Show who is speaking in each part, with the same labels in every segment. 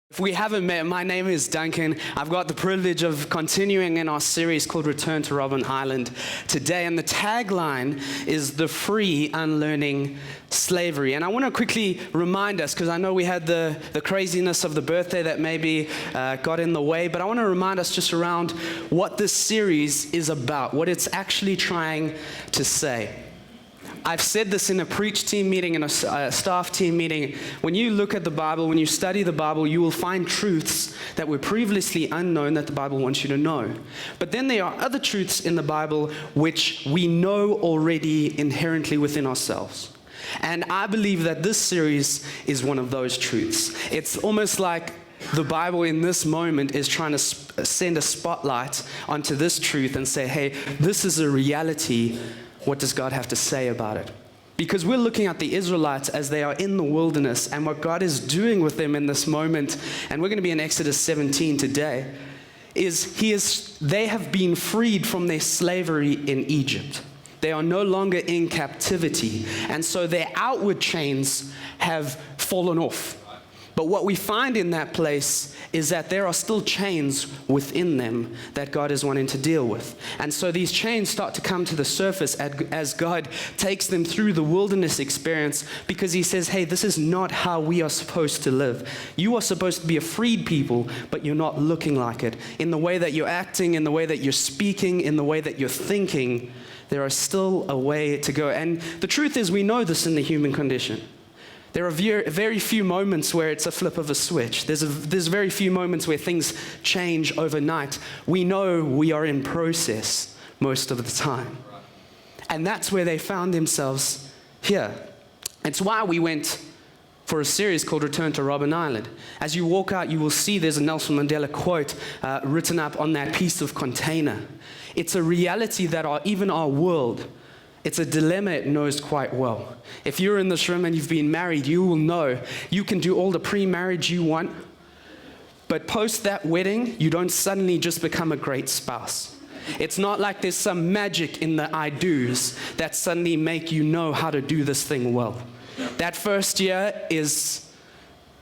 Speaker 1: If we haven't met, my name is Duncan. I've got the privilege of continuing in our series called Return to Robben Island today. And the tagline is the free unlearning slavery. And I want to quickly remind us, because I know we had the craziness of the birthday that maybe got in the way, but I want to remind us just around what this series is about, what it's actually trying to say. I've said this in a preach team meeting and a staff team meeting. When you look at the Bible, when you study the Bible, you will find truths that were previously unknown that the Bible wants you to know. But then there are other truths in the Bible which we know already inherently within ourselves. And I believe that this series is one of those truths. It's almost like the Bible in this moment is trying to send a spotlight onto this truth and say, hey, this is a reality. What does God have to say about it? Because we're looking at the Israelites as they are in the wilderness and what God is doing with them in this moment, and we're going to be in Exodus 17 today, they have been freed from their slavery in Egypt. They are no longer in captivity, and so their outward chains have fallen off. But what we find in that place is that there are still chains within them that God is wanting to deal with. And so these chains start to come to the surface as God takes them through the wilderness experience, because he says, hey, this is not how we are supposed to live. You are supposed to be a freed people, but you're not looking like it. In the way that you're acting, in the way that you're speaking, in the way that you're thinking, there is still a way to go. And the truth is, we know this in the human condition. There are very few moments where it's a flip of a switch. There's very few moments where things change overnight. We know we are in process most of the time. And that's where they found themselves here. It's why we went for a series called Return to Robben Island. As you walk out, you will see there's a Nelson Mandela quote written up on that piece of container. It's a reality that even our world, it's a dilemma it knows quite well. If you're in this room and you've been married, you will know you can do all the pre-marriage you want, but post that wedding, you don't suddenly just become a great spouse. It's not like there's some magic in the I-dos that suddenly make you know how to do this thing well. That first year is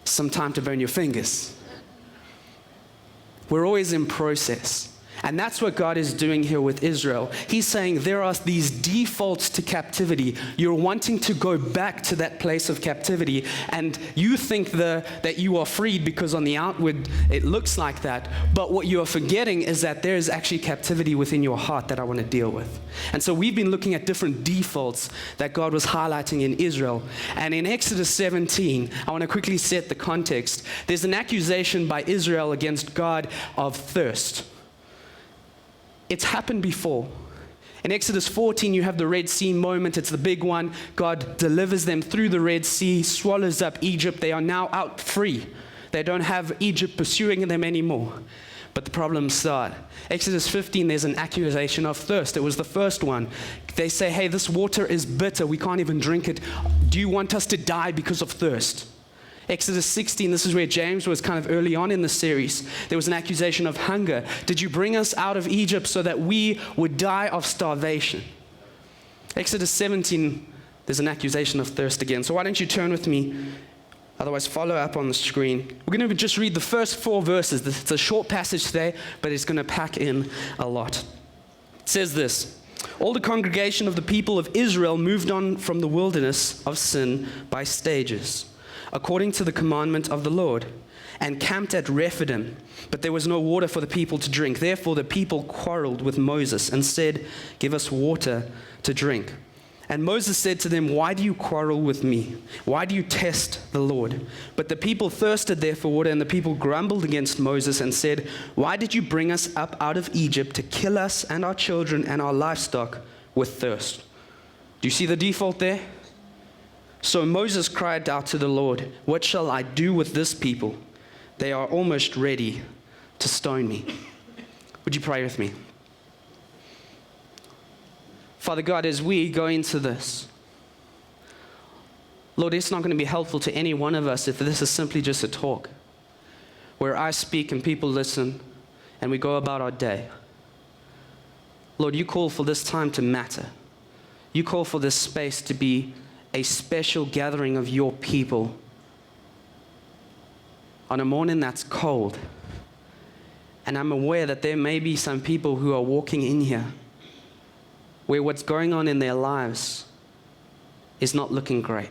Speaker 1: some time to burn your fingers. We're always in process. And that's what God is doing here with Israel. He's saying there are these defaults to captivity. You're wanting to go back to that place of captivity, and you think that you are freed because on the outward it looks like that. But what you are forgetting is that there is actually captivity within your heart that I want to deal with. And so we've been looking at different defaults that God was highlighting in Israel. And in Exodus 17, I want to quickly set the context. There's an accusation by Israel against God of thirst. It's happened before. In Exodus 14, you have the Red Sea moment. It's the big one. God delivers them through the Red Sea, swallows up Egypt. They are now out free. They don't have Egypt pursuing them anymore. But the problems start. Exodus 15, there's an accusation of thirst. It was the first one. They say, hey, this water is bitter. We can't even drink it. Do you want us to die because of thirst? Exodus 16, this is where James was kind of early on in the series. There was an accusation of hunger. Did you bring us out of Egypt so that we would die of starvation? Exodus 17, there's an accusation of thirst again. So why don't you turn with me? Otherwise, follow up on the screen. We're going to just read the first 4 verses. It's a short passage today, but it's going to pack in a lot. It says this: all the congregation of the people of Israel moved on from the wilderness of sin by stages, according to the commandment of the Lord, and camped at Rephidim. But there was no water for the people to drink. Therefore the people quarreled with Moses and said, give us water to drink. And Moses said to them, why do you quarrel with me? Why do you test the Lord? But the people thirsted there for water, and the people grumbled against Moses and said, why did you bring us up out of Egypt to kill us and our children and our livestock with thirst? Do you see the default there? So Moses cried out to the Lord, what shall I do with this people? They are almost ready to stone me. Would you pray with me? Father God, as we go into this, Lord, it's not going to be helpful to any one of us if this is simply just a talk where I speak and people listen and we go about our day. Lord, you call for this time to matter. You call for this space to be a special gathering of your people on a morning that's cold. And I'm aware that there may be some people who are walking in here where what's going on in their lives is not looking great.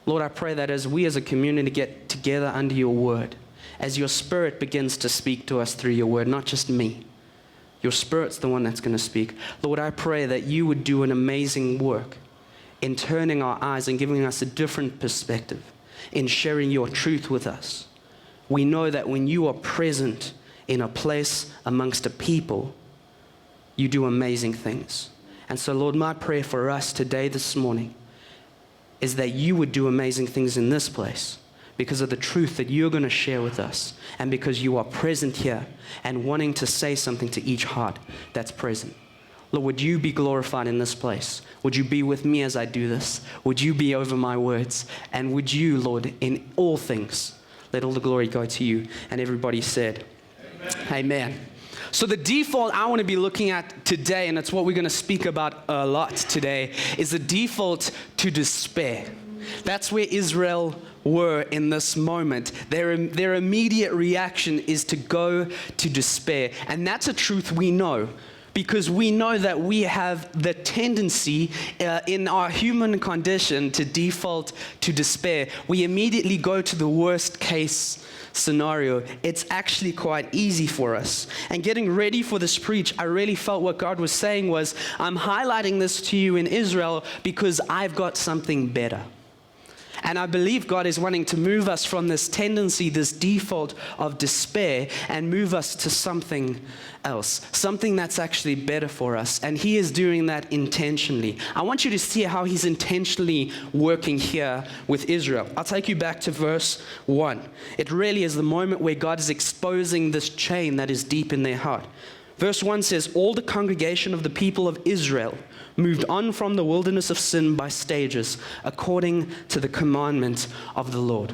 Speaker 1: Lord, I pray that as we as a community get together under your word, as your Spirit begins to speak to us through your word, not just me, your Spirit's the one that's going to speak. Lord, I pray that you would do an amazing work in turning our eyes and giving us a different perspective, in sharing your truth with us. We know that when you are present in a place amongst a people, you do amazing things. And so, Lord, my prayer for us today, this morning, is that you would do amazing things in this place because of the truth that you're going to share with us, and because you are present here and wanting to say something to each heart that's present. Lord, would you be glorified in this place? Would you be with me as I do this? Would you be over my words? And would you, Lord, in all things, let all the glory go to you? And everybody said, Amen. Amen. So the default I want to be looking at today, and it's what we're going to speak about a lot today, is the default to despair. That's where Israel were in this moment. Their immediate reaction is to go to despair. And that's a truth we know, because we know that we have the tendency in our human condition to default to despair. We immediately go to the worst case scenario. It's actually quite easy for us. And getting ready for this preach, I really felt what God was saying was, I'm highlighting this to you in Israel because I've got something better. And I believe God is wanting to move us from this tendency, this default of despair, and move us to something else, something that's actually better for us. And he is doing that intentionally. I want you to see how he's intentionally working here with Israel. I'll take you back to verse 1. It really is the moment where God is exposing this chain that is deep in their heart. Verse 1 says, all the congregation of the people of Israel moved on from the wilderness of sin by stages, according to the commandment of the Lord.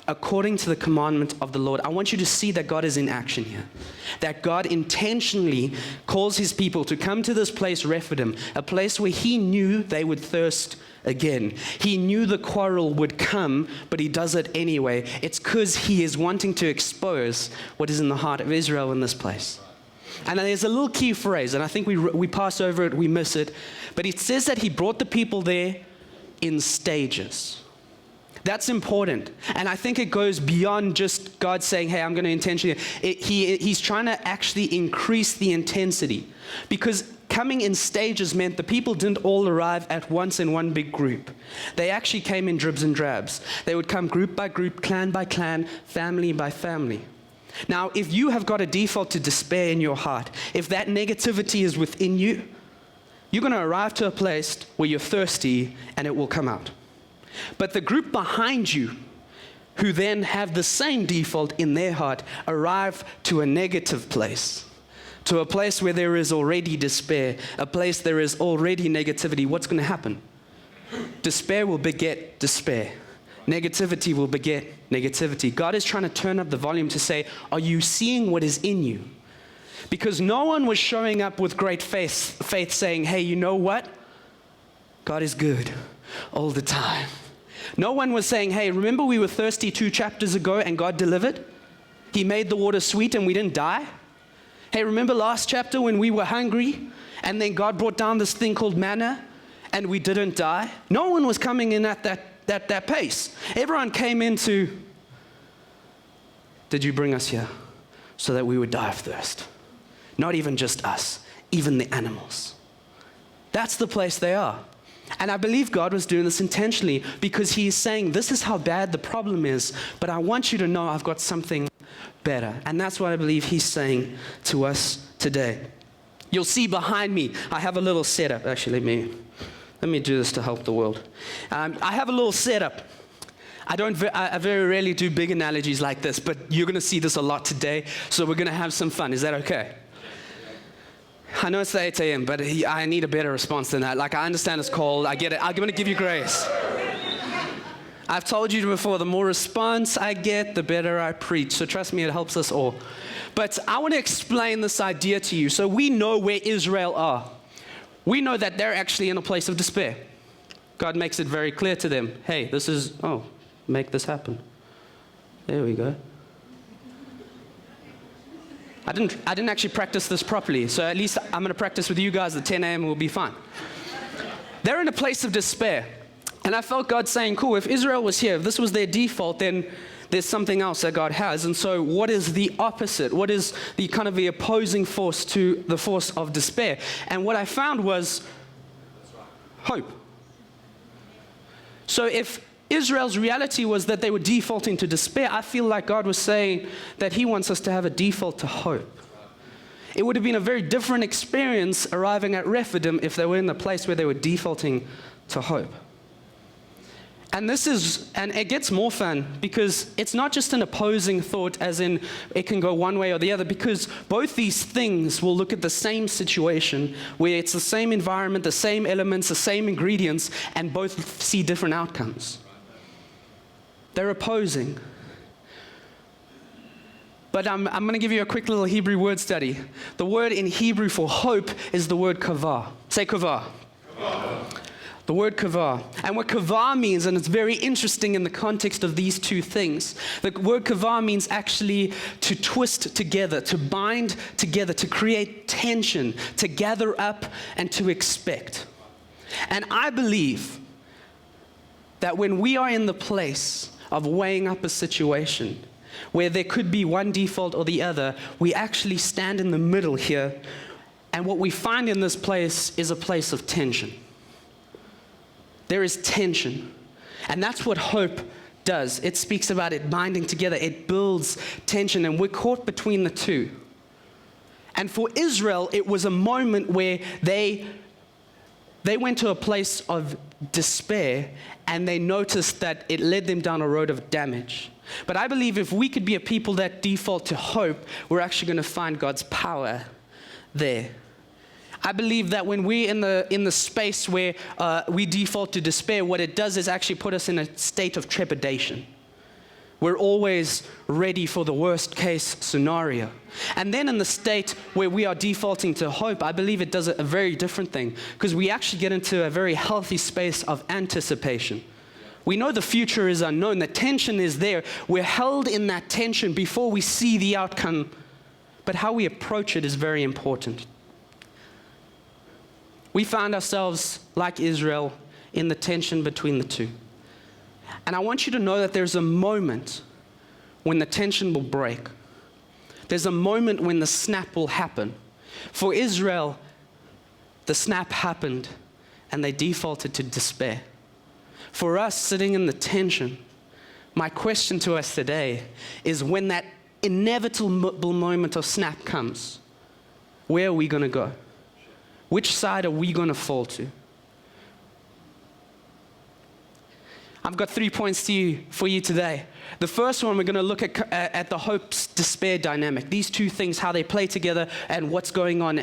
Speaker 1: According to the commandment of the Lord. I want you to see that God is in action here. That God intentionally calls his people to come to this place, Rephidim, a place where he knew they would thirst again. He knew the quarrel would come, but he does it anyway. It's because he is wanting to expose what is in the heart of Israel in this place. And there's a little key phrase, and I think we pass over it, we miss it. But it says that he brought the people there in stages. That's important. And I think it goes beyond just God saying, hey, I'm going to intentionally. He's trying to actually increase the intensity. Because coming in stages meant the people didn't all arrive at once in one big group. They actually came in dribs and drabs. They would come group by group, clan by clan, family by family. Now, if you have got a default to despair in your heart, if that negativity is within you, you're going to arrive to a place where you're thirsty and it will come out. But the group behind you, who then have the same default in their heart, arrive to a negative place, to a place where there is already despair, a place there is already negativity. What's going to happen? Despair will beget despair. Negativity will beget negativity. God is trying to turn up the volume to say, are you seeing what is in you? Because no one was showing up with great faith saying, hey, you know what? God is good all the time. No one was saying, hey, remember we were thirsty 2 chapters ago and God delivered? He made the water sweet and we didn't die? Hey, remember last chapter when we were hungry and then God brought down this thing called manna and we didn't die? No one was coming in at that pace. Everyone came into, did you bring us here so that we would die of thirst? Not even just us, even the animals. That's the place they are. And I believe God was doing this intentionally because he is saying, this is how bad the problem is, but I want you to know I've got something better. And that's what I believe he's saying to us today. You'll see behind me, I have a little setup. Actually, let me do this to help the world. I have a little setup. I very rarely do big analogies like this, but you're going to see this a lot today, so we're going to have some fun. Is that okay? I know it's the 8 a.m., but I need a better response than that. Like, I understand it's cold. I get it. I'm going to give you grace. I've told you before, the more response I get, the better I preach. So trust me, it helps us all. But I want to explain this idea to you. So we know where Israel are. We know that they're actually in a place of despair. God makes it very clear to them. Hey, make this happen. There we go. I didn't actually practice this properly, so at least I'm going to practice with you guys at 10 a.m. and we'll be fine. They're in a place of despair. And I felt God saying, cool, if Israel was here, if this was their default, then there's something else that God has. And so what is the opposite? What is the kind of the opposing force to the force of despair? And what I found was hope. So if Israel's reality was that they were defaulting to despair, I feel like God was saying that He wants us to have a default to hope. It would have been a very different experience arriving at Rephidim if they were in the place where they were defaulting to hope. And it gets more fun because it's not just an opposing thought as in it can go one way or the other, because both these things will look at the same situation where it's the same environment, the same elements, the same ingredients, and both see different outcomes. They're opposing. But I'm going to give you a quick little Hebrew word study. The word in Hebrew for hope is the word kavah. Say kavah. Kavah. The word kavah. And what kavah means, and it's very interesting in the context of these two things, the word kavah means actually to twist together, to bind together, to create tension, to gather up, and to expect. And I believe that when we are in the place of weighing up a situation where there could be one default or the other, we actually stand in the middle here, and what we find in this place is a place of tension. There is tension, and that's what hope does. It speaks about it binding together. It builds tension, and we're caught between the two. And for Israel, it was a moment where they went to a place of despair, and they noticed that it led them down a road of damage. But I believe if we could be a people that default to hope, we're actually going to find God's power there. I believe that when we're in the space where we default to despair, what it does is actually put us in a state of trepidation. We're always ready for the worst case scenario. And then in the state where we are defaulting to hope, I believe it does a very different thing, because we actually get into a very healthy space of anticipation. We know the future is unknown. The tension is there. We're held in that tension before we see the outcome. But how we approach it is very important. We found ourselves, like Israel, in the tension between the two. And I want you to know that there's a moment when the tension will break. There's a moment when the snap will happen. For Israel, the snap happened and they defaulted to despair. For us sitting in the tension, my question to us today is, when that inevitable moment of snap comes, where are we going to go? Which side are we going to fall to? I've got 3 points for you today. The first one, we're going to look at the hope-despair dynamic. These two things, how they play together and what's going on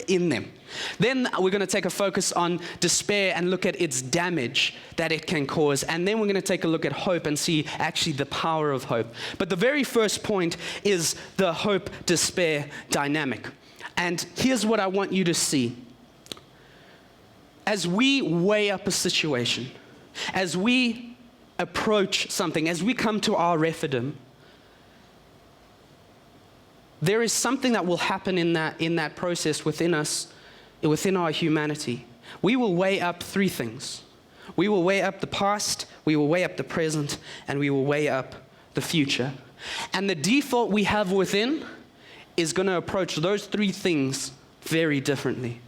Speaker 1: in them. Then we're going to take a focus on despair and look at its damage that it can cause. And then we're going to take a look at hope and see actually the power of hope. But the very first point is the hope-despair dynamic. And here's what I want you to see. As we weigh up a situation, as we approach something, as we come to our Rephidim, there is something that will happen in that process within us, within our humanity. We will weigh up three things. We will weigh up the past, we will weigh up the present, and we will weigh up the future. And the default we have within is going to approach those three things very differently.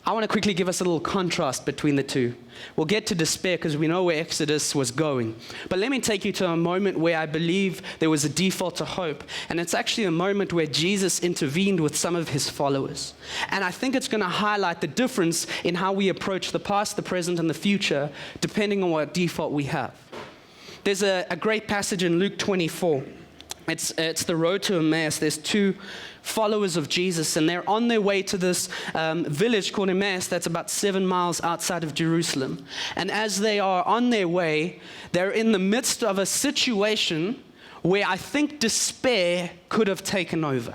Speaker 1: I want to quickly give us a little contrast between the two. We'll get to despair because we know where Exodus was going. But let me take you to a moment where I believe there was a default to hope. And it's actually a moment where Jesus intervened with some of his followers. And I think it's going to highlight the difference in how we approach the past, the present, and the future, depending on what default we have. There's a great passage in Luke 24. It's the road to Emmaus. There's two followers of Jesus, and they're on their way to this village called Emmaus that's about 7 miles outside of Jerusalem. And as they are on their way, they're in the midst of a situation where I think despair could have taken over.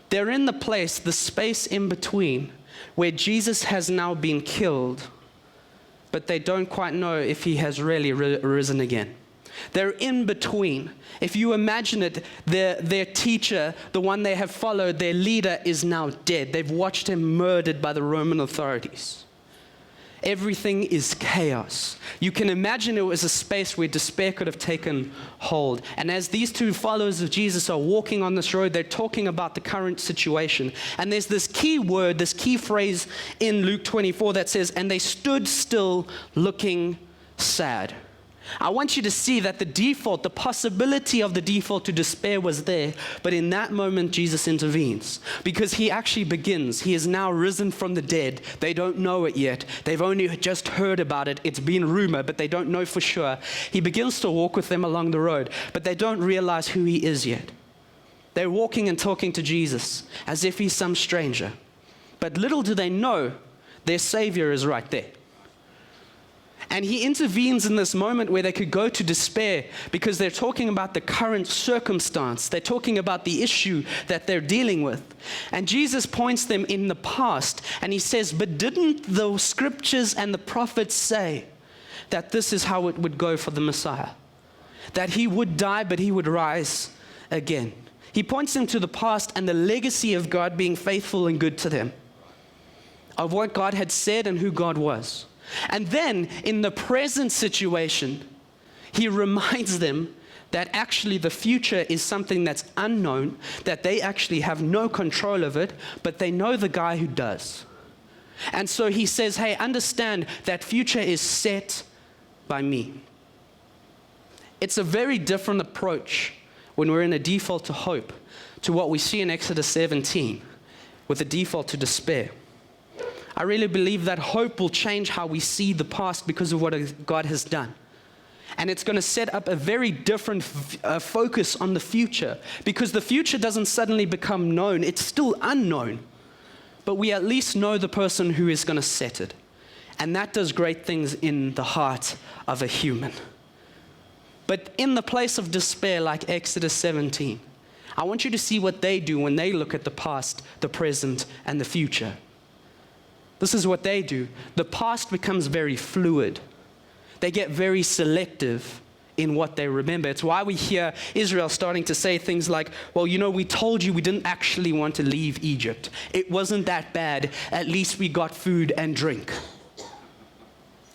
Speaker 1: They're in the place, the space in between, where Jesus has now been killed, but they don't quite know if he has really risen again. They're in between. If you imagine it, their teacher, the one they have followed, their leader, is now dead. They've watched him murdered by the Roman authorities. Everything is chaos. You can imagine it was a space where despair could have taken hold. And as these two followers of Jesus are walking on this road, they're talking about the current situation. And there's this key word, this key phrase in Luke 24 that says, "And they stood still looking sad." I want you to see that the default, the possibility of the default to despair was there, but in that moment, Jesus intervenes because he actually begins. He is now risen from the dead. They don't know it yet. They've only just heard about it. It's been rumor, but they don't know for sure. He begins to walk with them along the road, but they don't realize who he is yet. They're walking and talking to Jesus as if he's some stranger. But little do they know, their Savior is right there. And he intervenes in this moment where they could go to despair because they're talking about the current circumstance. They're talking about the issue that they're dealing with. And Jesus points them in the past and he says, "But didn't the scriptures and the prophets say that this is how it would go for the Messiah? That he would die, but he would rise again." He points them to the past and the legacy of God being faithful and good to them, of what God had said and who God was. And then, in the present situation, he reminds them that actually the future is something that's unknown, that they actually have no control of it, but they know the guy who does. And so he says, hey, understand that future is set by me. It's a very different approach when we're in a default to hope to what we see in Exodus 17 with a default to despair. I really believe that hope will change how we see the past because of what God has done. And it's going to set up a very different focus on the future, because the future doesn't suddenly become known. It's still unknown, but we at least know the person who is going to set it. And that does great things in the heart of a human. But in the place of despair, like Exodus 17, I want you to see what they do when they look at the past, the present, and the future. This is what they do. The past becomes very fluid. They get very selective in what they remember. It's why we hear Israel starting to say things like, well, you know, we told you we didn't actually want to leave Egypt. It wasn't that bad. At least we got food and drink.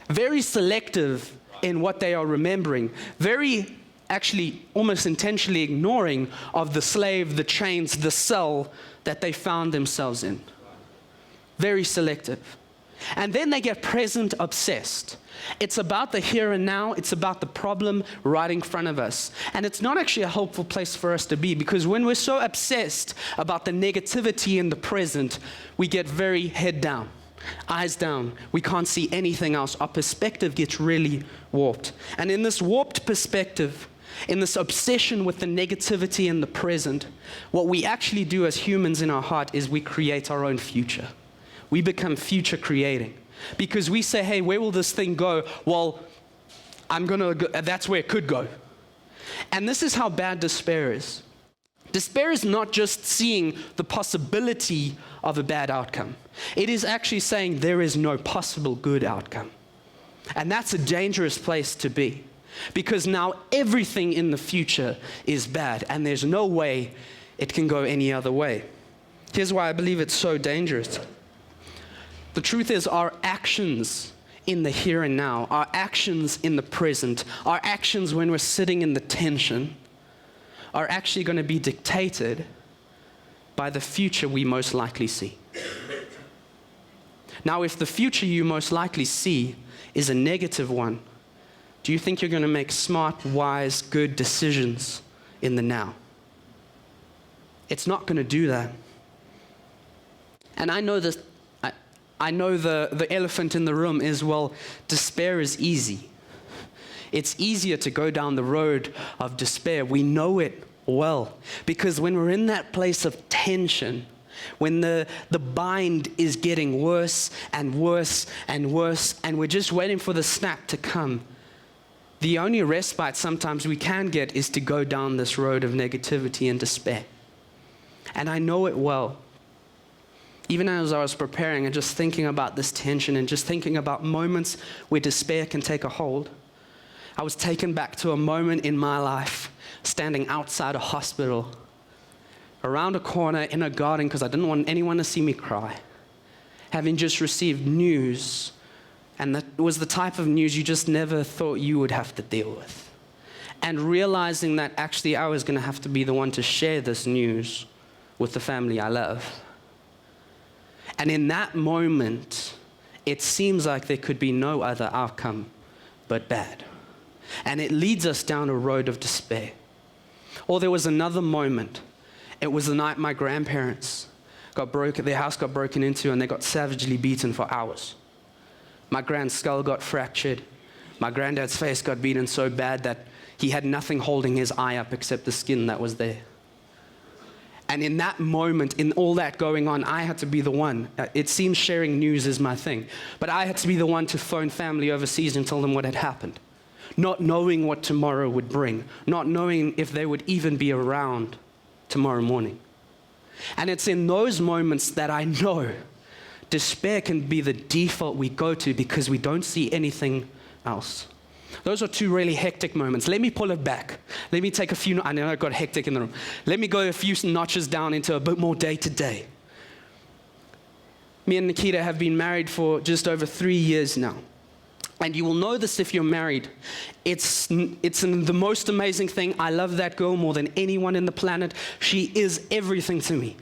Speaker 1: Very selective in what they are remembering. Very, actually, almost intentionally ignoring of the slave, the chains, the cell that they found themselves in. Very selective. And then they get present obsessed. It's about the here and now. It's about the problem right in front of us. And it's not actually a helpful place for us to be, because when we're so obsessed about the negativity in the present, we get very head down, eyes down. We can't see anything else. Our perspective gets really warped. And in this warped perspective, in this obsession with the negativity in the present, what we actually do as humans in our heart is we create our own future. We become future creating because we say, hey, where will this thing go? Well, that's where it could go. And this is how bad despair is. Despair is not just seeing the possibility of a bad outcome. It is actually saying there is no possible good outcome. And that's a dangerous place to be, because now everything in the future is bad and there's no way it can go any other way. Here's why I believe it's so dangerous. The truth is, our actions in the here and now, our actions in the present, our actions when we're sitting in the tension, are actually going to be dictated by the future we most likely see. Now, if the future you most likely see is a negative one, do you think you're going to make smart, wise, good decisions in the now? It's not going to do that. And I know this. I know the elephant in the room is, well, despair is easy. It's easier to go down the road of despair. We know it well, because when we're in that place of tension, when the bind is getting worse and worse and worse, and we're just waiting for the snap to come, the only respite sometimes we can get is to go down this road of negativity and despair. And I know it well. Even as I was preparing and just thinking about this tension and just thinking about moments where despair can take a hold, I was taken back to a moment in my life, standing outside a hospital, around a corner in a garden because I didn't want anyone to see me cry, having just received news, and that was the type of news you just never thought you would have to deal with. And realizing that actually I was going to have to be the one to share this news with the family I love. And in that moment, it seems like there could be no other outcome but bad. And it leads us down a road of despair. Or there was another moment. It was the night my grandparents their house got broken into and they got savagely beaten for hours. My grand's skull got fractured. My granddad's face got beaten so bad that he had nothing holding his eye up except the skin that was there. And in that moment, in all that going on, I had to be the one. It seems sharing news is my thing, but I had to be the one to phone family overseas and tell them what had happened. Not knowing what tomorrow would bring, not knowing if they would even be around tomorrow morning. And it's in those moments that I know despair can be the default we go to because we don't see anything else. Those are two really hectic moments. Let me pull it back. Let me take I know I got hectic in the room. Let me go a few notches down into a bit more day to day. Me and Nikita have been married for just over 3 years now. And you will know this if you're married. It's the most amazing thing. I love that girl more than anyone in the planet. She is everything to me.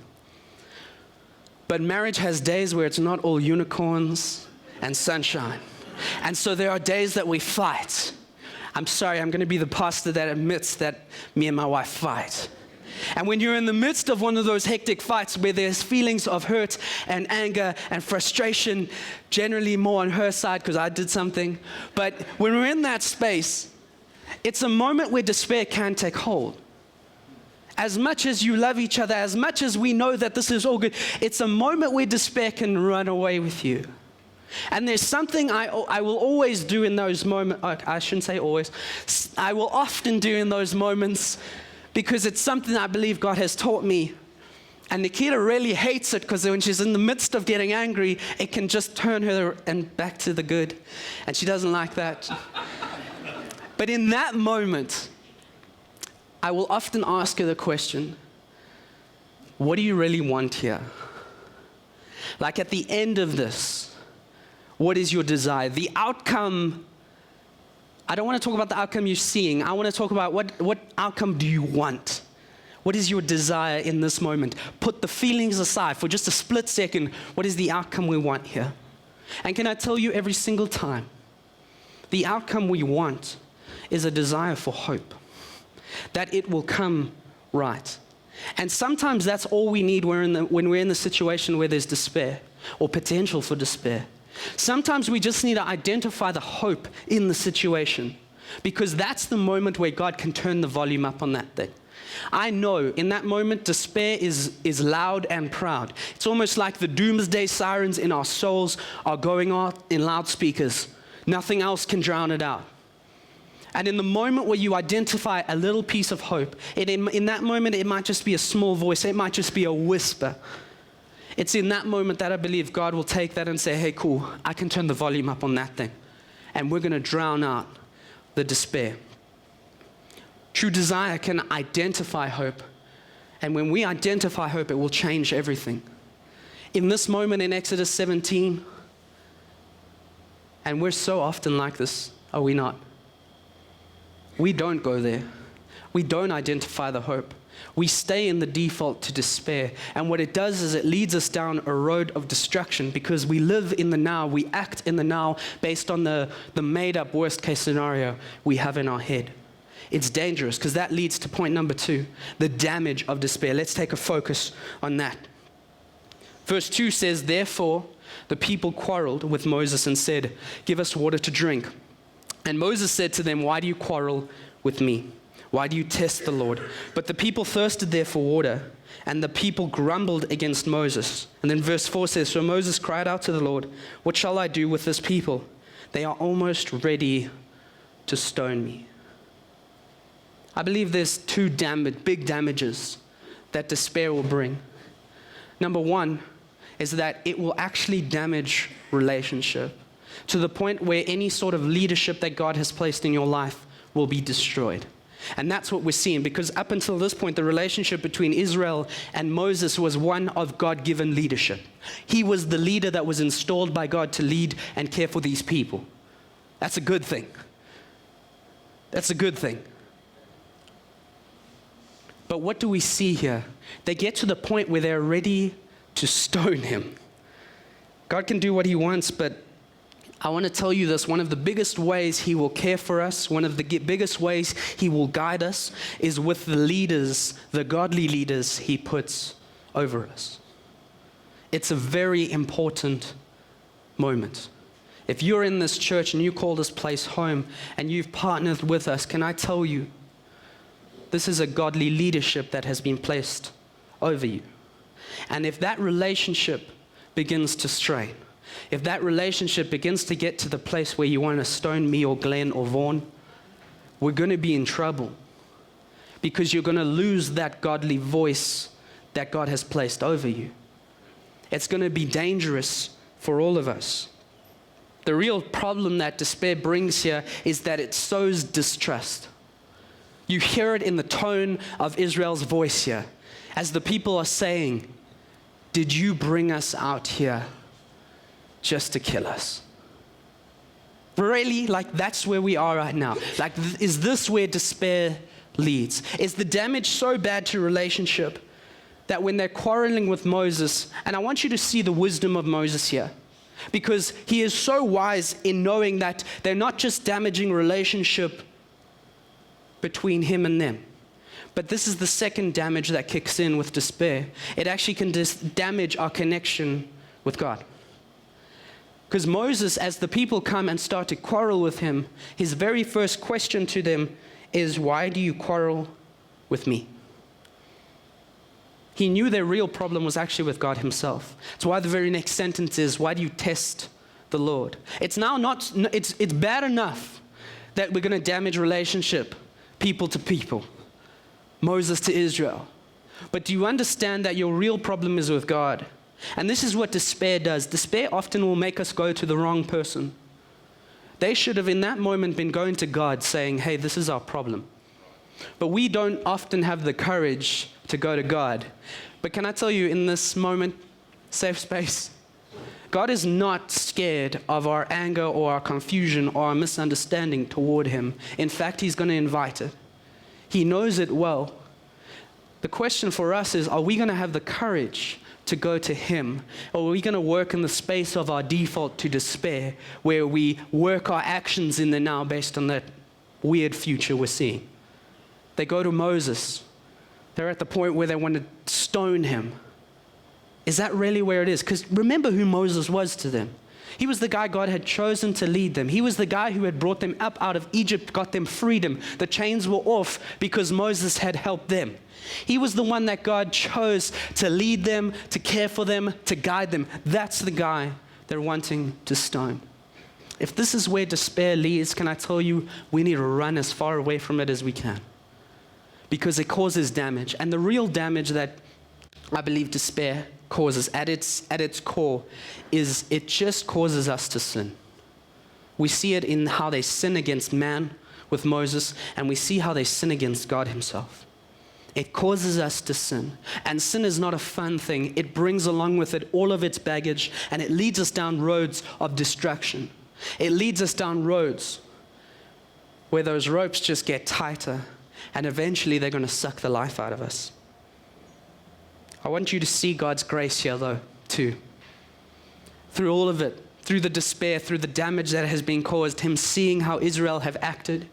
Speaker 1: But marriage has days where it's not all unicorns and sunshine. And so there are days that we fight. I'm sorry, I'm going to be the pastor that admits that me and my wife fight. And when you're in the midst of one of those hectic fights where there's feelings of hurt and anger and frustration, generally more on her side because I did something, but when we're in that space, it's a moment where despair can take hold. As much as you love each other, as much as we know that this is all good, it's a moment where despair can run away with you. And there's something I will always do in those moments. I shouldn't say always. I will often do in those moments because it's something I believe God has taught me. And Nikita really hates it because when she's in the midst of getting angry, it can just turn her and back to the good. And she doesn't like that. But in that moment, I will often ask her the question, what do you really want here? Like at the end of this, what is your desire? The outcome, I don't want to talk about the outcome you're seeing. I want to talk about what outcome do you want? What is your desire in this moment? Put the feelings aside for just a split second. What is the outcome we want here? And can I tell you every single time, the outcome we want is a desire for hope, that it will come right. And sometimes that's all we need when we're in the situation where there's despair or potential for despair. Sometimes we just need to identify the hope in the situation because that's the moment where God can turn the volume up on that thing. I know in that moment, despair is loud and proud. It's almost like the doomsday sirens in our souls are going off in loudspeakers. Nothing else can drown it out. And in the moment where you identify a little piece of hope, in that moment, it might just be a small voice. It might just be a whisper. It's in that moment that I believe God will take that and say, hey, cool, I can turn the volume up on that thing. And we're going to drown out the despair. True desire can identify hope. And when we identify hope, it will change everything. In this moment in Exodus 17, and we're so often like this, are we not? We don't go there. We don't identify the hope. We stay in the default to despair. And what it does is it leads us down a road of destruction because we live in the now. We act in the now based on the made-up worst-case scenario we have in our head. It's dangerous because that leads to point number 2, the damage of despair. Let's take a focus on that. Verse 2 says, therefore, the people quarreled with Moses and said, give us water to drink. And Moses said to them, why do you quarrel with me? Why do you test the Lord? But the people thirsted there for water, and the people grumbled against Moses. And then verse 4 says, so Moses cried out to the Lord, what shall I do with this people? They are almost ready to stone me. I believe there's 2 big damages that despair will bring. Number 1 is that it will actually damage relationship. to the point where any sort of leadership that God has placed in your life will be destroyed. And that's what we're seeing, because up until this point, the relationship between Israel and Moses was one of God-given leadership. He was the leader that was installed by God to lead and care for these people. That's a good thing. That's a good thing. But what do we see here? They get to the point where they're ready to stone him. God can do what he wants, but I want to tell you this, one of the biggest ways he will care for us, one of the biggest ways he will guide us is with the leaders, the godly leaders he puts over us. It's a very important moment. If you're in this church and you call this place home and you've partnered with us, can I tell you, this is a godly leadership that has been placed over you. And if that relationship begins to strain, if that relationship begins to get to the place where you want to stone me or Glenn or Vaughn, we're going to be in trouble, because you're going to lose that godly voice that God has placed over you. It's going to be dangerous for all of us. The real problem that despair brings here is that it sows distrust. You hear it in the tone of Israel's voice here, as the people are saying, "Did you bring us out here just to kill us?" Really? Like, that's where we are right now. Like, is this where despair leads? Is the damage so bad to relationship that when they're quarreling with Moses, and I want you to see the wisdom of Moses here, because he is so wise in knowing that they're not just damaging relationship between him and them, but this is the second damage that kicks in with despair. It actually can damage our connection with God. Because Moses, as the people come and start to quarrel with him, his very first question to them is, "Why do you quarrel with me?" He knew their real problem was actually with God himself. It's why the very next sentence is, "Why do you test the Lord?" It's bad enough that we're going to damage relationship, people to people, Moses to Israel. But do you understand that your real problem is with God? And this is what despair does. Despair often will make us go to the wrong person. They should have in that moment been going to God saying, "Hey, this is our problem." But we don't often have the courage to go to God. But can I tell you, in this moment, safe space, God is not scared of our anger or our confusion or our misunderstanding toward him. In fact, he's going to invite it. He knows it well. The question for us is, are we going to have the courage to go to him? Or are we going to work in the space of our default to despair, where we work our actions in the now based on that weird future we're seeing? They go to Moses. They're at the point where they want to stone him. Is that really where it is? Because remember who Moses was to them. He was the guy God had chosen to lead them. He was the guy who had brought them up out of Egypt, got them freedom. The chains were off because Moses had helped them. He was the one that God chose to lead them, to care for them, to guide them. That's the guy they're wanting to stone. If this is where despair leads, can I tell you, we need to run as far away from it as we can, because it causes damage. And the real damage that I believe despair causes at its core is it just causes us to sin. We see it in how they sin against man with Moses, and we see how they sin against God himself. It causes us to sin. And sin is not a fun thing. It brings along with it all of its baggage, and it leads us down roads of destruction. It leads us down roads where those ropes just get tighter, and eventually they're going to suck the life out of us. I want you to see God's grace here, though, too. Through all of it, through the despair, through the damage that has been caused, him seeing how Israel have acted,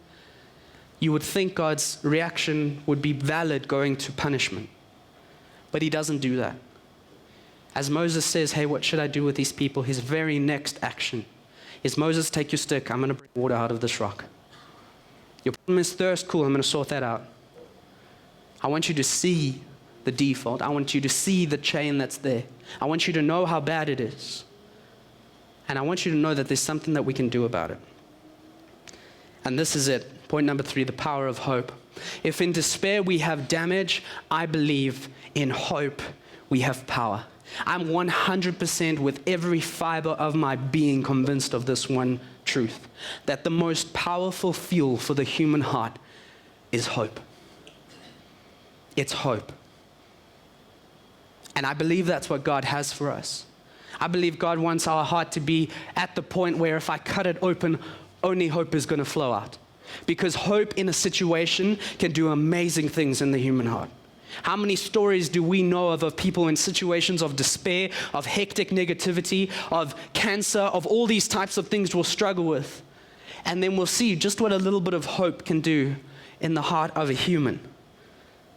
Speaker 1: you would think God's reaction would be valid going to punishment. But he doesn't do that. As Moses says, "Hey, what should I do with these people?" his very next action is, "Moses, take your stick. I'm going to bring water out of this rock. Your problem is thirst. Cool, I'm going to sort that out. I want you to see the default. I want you to see the chain that's there. I want you to know how bad it is. And I want you to know that there's something that we can do about it." And this is it. Point number 3, the power of hope. If in despair we have damage, I believe in hope we have power. I'm 100% with every fiber of my being convinced of this one truth, that the most powerful fuel for the human heart is hope. It's hope. And I believe that's what God has for us. I believe God wants our heart to be at the point where if I cut it open, only hope is going to flow out. Because hope in a situation can do amazing things in the human heart. How many stories do we know of people in situations of despair, of hectic negativity, of cancer, of all these types of things we'll struggle with? And then we'll see just what a little bit of hope can do in the heart of a human.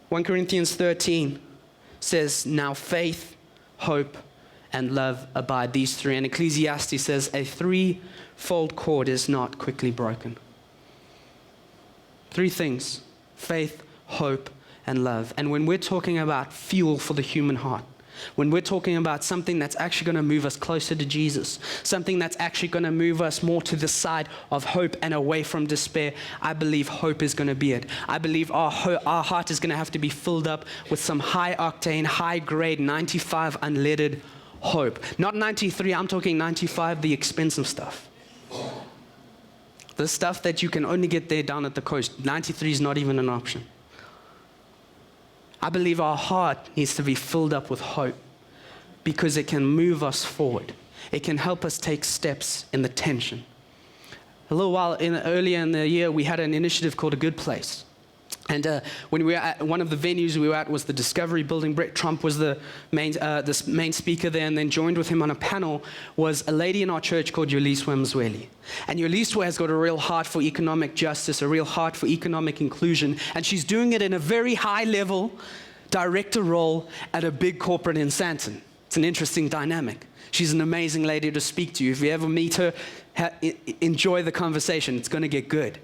Speaker 1: 1 Corinthians 13 says, now faith, hope, and love abide, these three. And Ecclesiastes says, a threefold cord is not quickly broken. Three things: faith, hope, and love. And when we're talking about fuel for the human heart, when we're talking about something that's actually going to move us closer to Jesus, something that's actually going to move us more to the side of hope and away from despair, I believe hope is going to be it. I believe our heart is going to have to be filled up with some high octane, high grade, 95 unleaded hope. Not 93, I'm talking 95, the expensive stuff. The stuff that you can only get there down at the coast. 93 is not even an option. I believe our heart needs to be filled up with hope because it can move us forward. It can help us take steps in the tension. A little while earlier in the year, we had an initiative called A Good Place. And when we were at one of the venues we were at was the Discovery Building. Brett Trump was the main speaker there, and then joined with him on a panel was a lady in our church called Yolise Wemsweli. And Yolise has got a real heart for economic justice, a real heart for economic inclusion, and she's doing it in a very high level director role at a big corporate in Santon. It's an interesting dynamic. She's an amazing lady to speak to. If you ever meet her, enjoy the conversation. It's going to get good.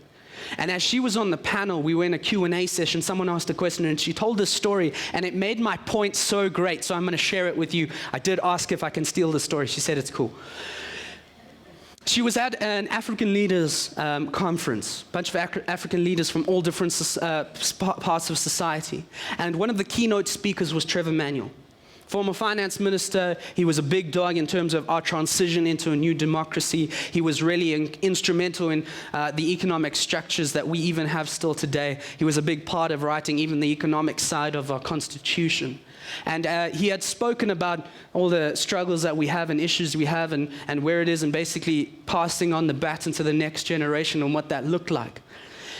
Speaker 1: And as she was on the panel, we were in a Q&A session, someone asked a question and she told this story and it made my point so great, so I'm going to share it with you. I did ask if I can steal the story. She said it's cool. She was at an African leaders conference, a bunch of African leaders from all different parts of society. And one of the keynote speakers was Trevor Manuel. Former finance minister, he was a big dog in terms of our transition into a new democracy. He was really instrumental in the economic structures that we even have still today. He was a big part of writing even the economic side of our constitution. And he had spoken about all the struggles that we have and issues we have and where it is, and basically passing on the baton to the next generation and what that looked like.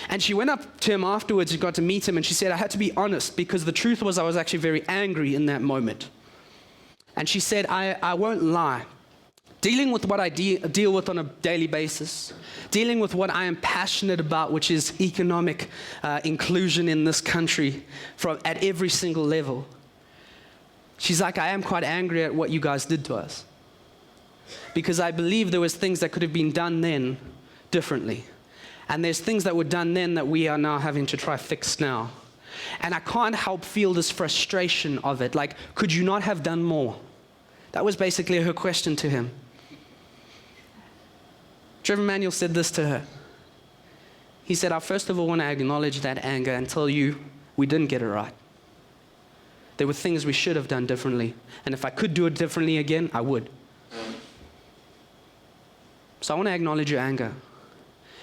Speaker 1: And she went up to him afterwards and got to meet him, and she said, I had to be honest because the truth was I was actually very angry in that moment. And she said, I won't lie. Dealing with what I deal with on a daily basis, dealing with what I am passionate about, which is economic inclusion in this country at every single level. She's like, I am quite angry at what you guys did to us. Because I believe there was things that could have been done then differently. And there's things that were done then that we are now having to try fix now. And I can't help feel this frustration of it. Like, could you not have done more? That was basically her question to him. Trevor Manuel said this to her. He said, I first of all want to acknowledge that anger and tell you we didn't get it right. There were things we should have done differently. And if I could do it differently again, I would. So I want to acknowledge your anger.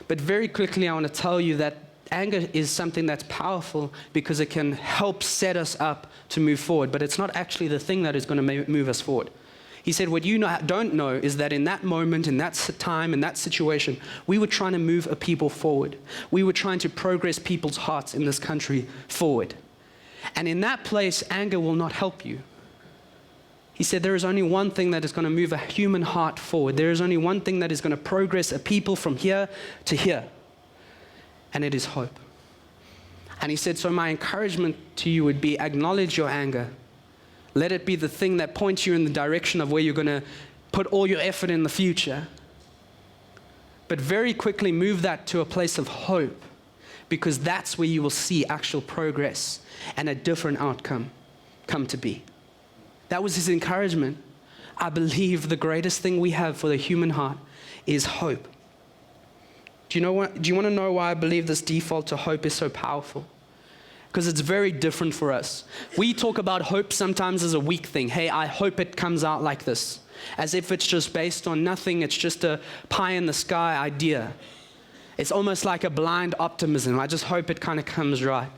Speaker 1: But very quickly, I want to tell you that anger is something that's powerful because it can help set us up to move forward, but it's not actually the thing that is going to move us forward. He said, what you don't know is that in that moment, in that time, in that situation, we were trying to move a people forward. We were trying to progress people's hearts in this country forward. And in that place, anger will not help you. He said, there is only one thing that is going to move a human heart forward. There is only one thing that is going to progress a people from here to here. And it is hope. And he said, so my encouragement to you would be acknowledge your anger. Let it be the thing that points you in the direction of where you're going to put all your effort in the future. But very quickly move that to a place of hope, because that's where you will see actual progress and a different outcome come to be. That was his encouragement. I believe the greatest thing we have for the human heart is hope. Do you want to know why I believe this default to hope is so powerful? because it's very different for us. We talk about hope sometimes as a weak thing. Hey, I hope it comes out like this. As if it's just based on nothing. It's just a pie in the sky idea. It's almost like a blind optimism. I just hope it kind of comes right.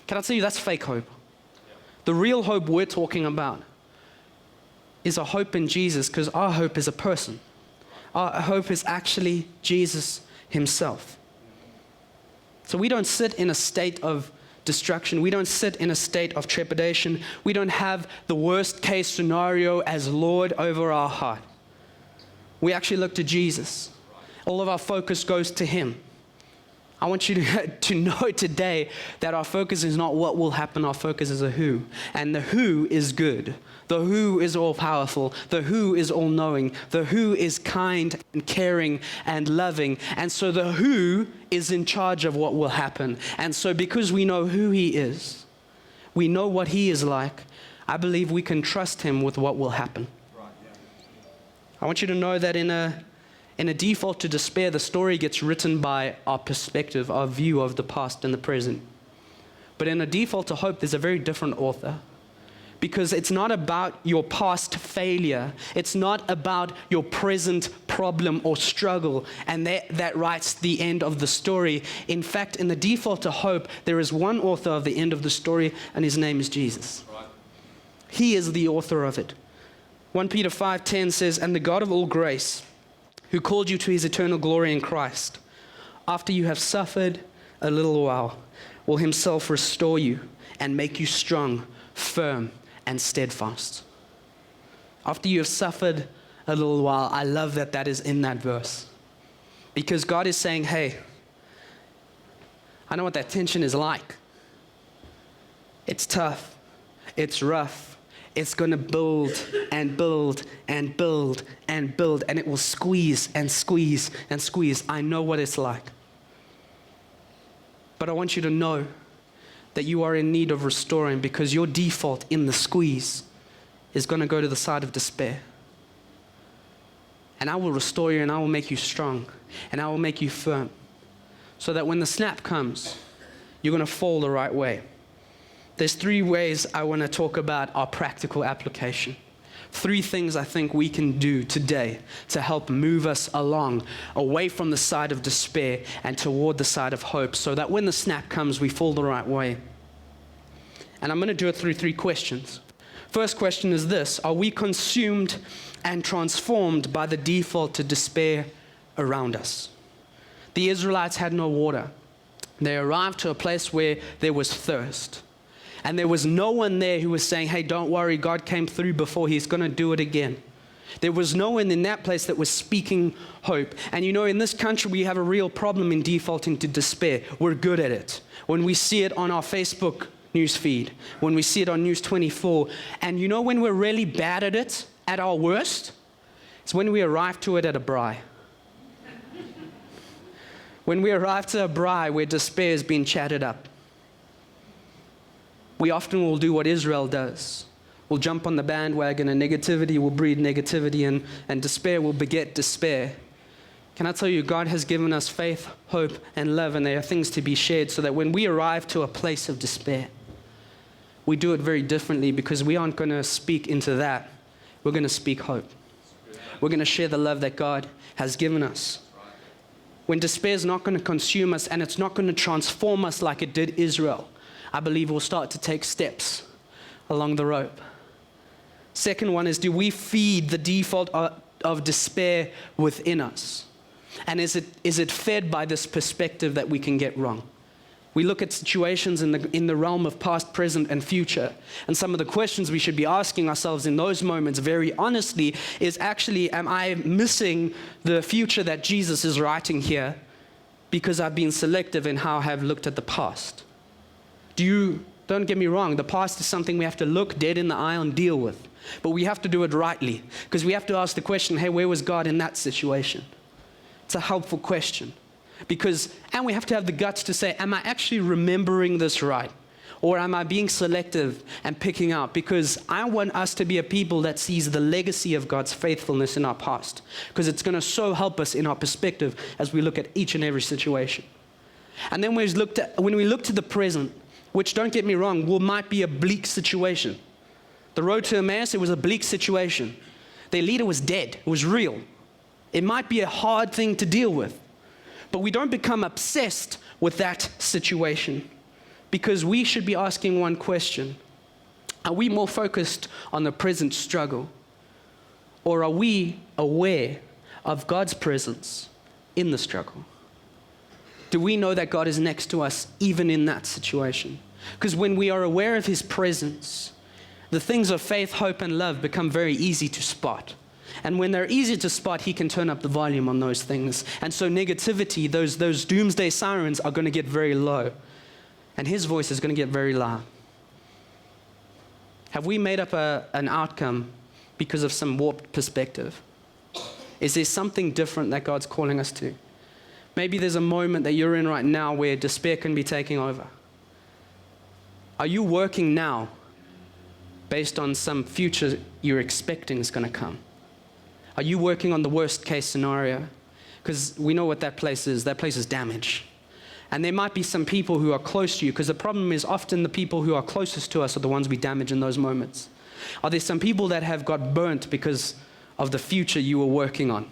Speaker 1: Can I tell you, that's fake hope. The real hope we're talking about is a hope in Jesus, because our hope is a person. Our hope is actually Jesus himself. So we don't sit in a state of destruction. We don't sit in a state of trepidation. We don't have the worst case scenario as Lord over our heart. We actually look to Jesus. All of our focus goes to him. I want you to know today that our focus is not what will happen, our focus is a who. And the who is good. The who is all-powerful. The who is all-knowing. The who is kind and caring and loving. And so the who is in charge of what will happen. And so because we know who he is, we know what he is like, I believe we can trust him with what will happen. I want you to know that in a default to despair, the story gets written by our perspective, our view of the past and the present. But in a default to hope, there's a very different author. Because it's not about your past failure. It's not about your present problem or struggle. And that writes the end of the story. In fact, in the default to hope, there is one author of the end of the story, and his name is Jesus. Right. He is the author of it. 1 Peter 5:10 says, "And the God of all grace, who called you to his eternal glory in Christ, after you have suffered a little while, will himself restore you and make you strong, firm, and steadfast." After you have suffered a little while, I love that that is in that verse. Because God is saying, hey, I know what that tension is like. It's tough. It's rough. It's going to build and build and build and build, and it will squeeze and squeeze and squeeze. I know what it's like. But I want you to know that you are in need of restoring, because your default in the squeeze is going to go to the side of despair. And I will restore you, and I will make you strong, and I will make you firm, so that when the snap comes, you're going to fall the right way. There's 3 ways I want to talk about our practical application. 3 things I think we can do today to help move us along, away from the side of despair and toward the side of hope, so that when the snap comes, we fall the right way. And I'm going to do it through 3 questions. First question is this: are we consumed and transformed by the default to despair around us? The Israelites had no water. They arrived to a place where there was thirst. And there was no one there who was saying, hey, don't worry, God came through before, he's going to do it again. There was no one in that place that was speaking hope. And you know, in this country, we have a real problem in defaulting to despair. We're good at it. When we see it on our Facebook news feed, when we see it on News 24, and you know when we're really bad at it, at our worst, it's when we arrive to it at a braai. When we arrive to a braai where despair has been chatted up. We often will do what Israel does. We'll jump on the bandwagon, and negativity will breed negativity, and despair will beget despair. Can I tell you, God has given us faith, hope, and love, and there are things to be shared, so that when we arrive to a place of despair, we do it very differently, because we aren't going to speak into that. We're going to speak hope. We're going to share the love that God has given us. When despair is not going to consume us, and it's not going to transform us like it did Israel, I believe we'll start to take steps along the rope. Second one is, do we feed the default of despair within us? And is it fed by this perspective that we can get wrong? We look at situations in the realm of past, present, and future. And some of the questions we should be asking ourselves in those moments, very honestly, is actually, am I missing the future that Jesus is writing here because I've been selective in how I have looked at the past? Don't get me wrong, the past is something we have to look dead in the eye and deal with. But we have to do it rightly, because we have to ask the question, hey, where was God in that situation? It's a helpful question. And we have to have the guts to say, am I actually remembering this right? Or am I being selective and picking out? Because I want us to be a people that sees the legacy of God's faithfulness in our past, because it's going to so help us in our perspective as we look at each and every situation. And then when we look to the present, which, don't get me wrong, might be a bleak situation. The road to Emmaus, it was a bleak situation. Their leader was dead. It was real. It might be a hard thing to deal with. But we don't become obsessed with that situation, because we should be asking one question. Are we more focused on the present struggle, or are we aware of God's presence in the struggle? Do we know that God is next to us even in that situation? Because when we are aware of His presence, the things of faith, hope, and love become very easy to spot. And when they're easy to spot, He can turn up the volume on those things. And so negativity, those doomsday sirens are going to get very low. And His voice is going to get very loud. Have we made up an outcome because of some warped perspective? Is there something different that God's calling us to? Maybe there's a moment that you're in right now where despair can be taking over. Are you working now based on some future you're expecting is going to come? Are you working on the worst case scenario? Because we know what that place is. That place is damage. And there might be some people who are close to you, because the problem is often the people who are closest to us are the ones we damage in those moments. Are there some people that have got burnt because of the future you were working on?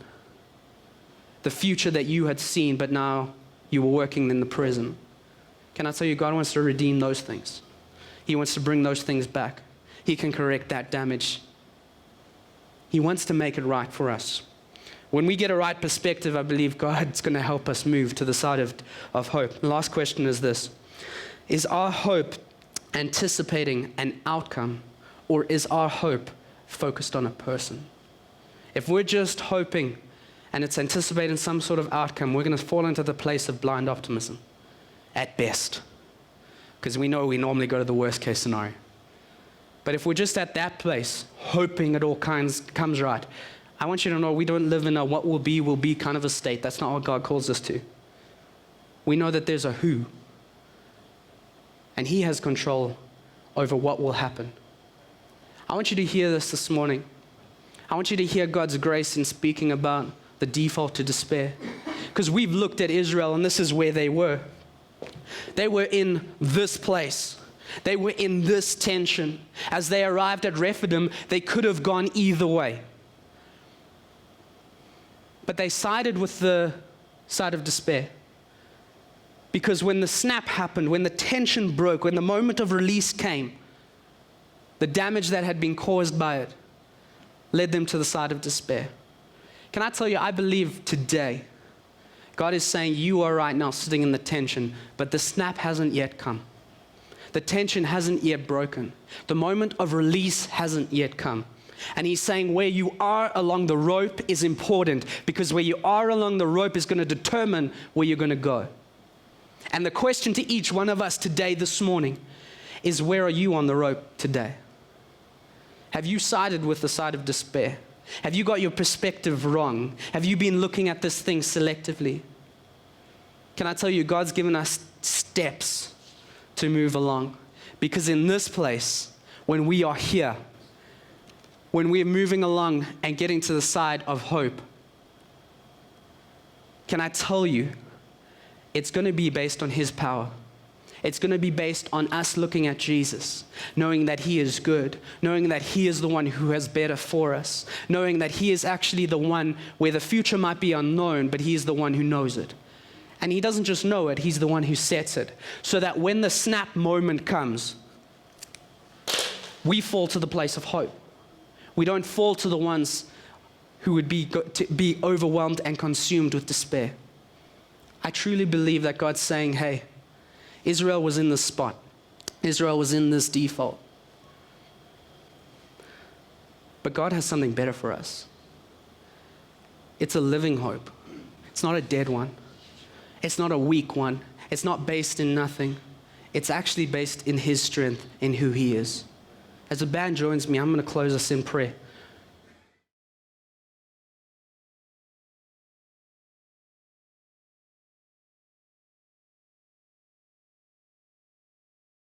Speaker 1: The future that you had seen, but now you were working in the present. Can I tell you, God wants to redeem those things. He wants to bring those things back. He can correct that damage. He wants to make it right for us. When we get a right perspective, I believe God's going to help us move to the side of hope. The last question is this. Is our hope anticipating an outcome, or is our hope focused on a person? If we're just hoping and it's anticipating some sort of outcome, we're going to fall into the place of blind optimism at best, because we know we normally go to the worst case scenario. But if we're just at that place, hoping it all comes right, I want you to know we don't live in a what will be kind of a state. That's not what God calls us to. We know that there's a who, and He has control over what will happen. I want you to hear this morning. I want you to hear God's grace in speaking about the default to despair. Because we've looked at Israel, and this is where they were. They were in this place. They were in this tension. As they arrived at Rephidim, they could have gone either way. But they sided with the side of despair. Because when the snap happened, when the tension broke, when the moment of release came, the damage that had been caused by it led them to the side of despair. Can I tell you, I believe today, God is saying you are right now sitting in the tension, but the snap hasn't yet come. The tension hasn't yet broken. The moment of release hasn't yet come. And He's saying where you are along the rope is important, because where you are along the rope is going to determine where you're going to go. And the question to each one of us today, this morning, is where are you on the rope today? Have you sided with the side of despair? Have you got your perspective wrong? Have you been looking at this thing selectively? Can I tell you, God's given us steps to move along. Because in this place, when we are here, when we're moving along and getting to the side of hope, can I tell you, it's going to be based on His power. It's going to be based on us looking at Jesus, knowing that He is good, knowing that He is the one who has better for us, knowing that He is actually the one where the future might be unknown, but He is the one who knows it. And He doesn't just know it, He's the one who sets it, so that when the snap moment comes, we fall to the place of hope. We don't fall to the ones who would be overwhelmed and consumed with despair. I truly believe that God's saying, hey, Israel was in this spot. Israel was in this default. But God has something better for us. It's a living hope. It's not a dead one. It's not a weak one. It's not based in nothing. It's actually based in His strength, in who He is. As the band joins me, I'm going to close us in prayer.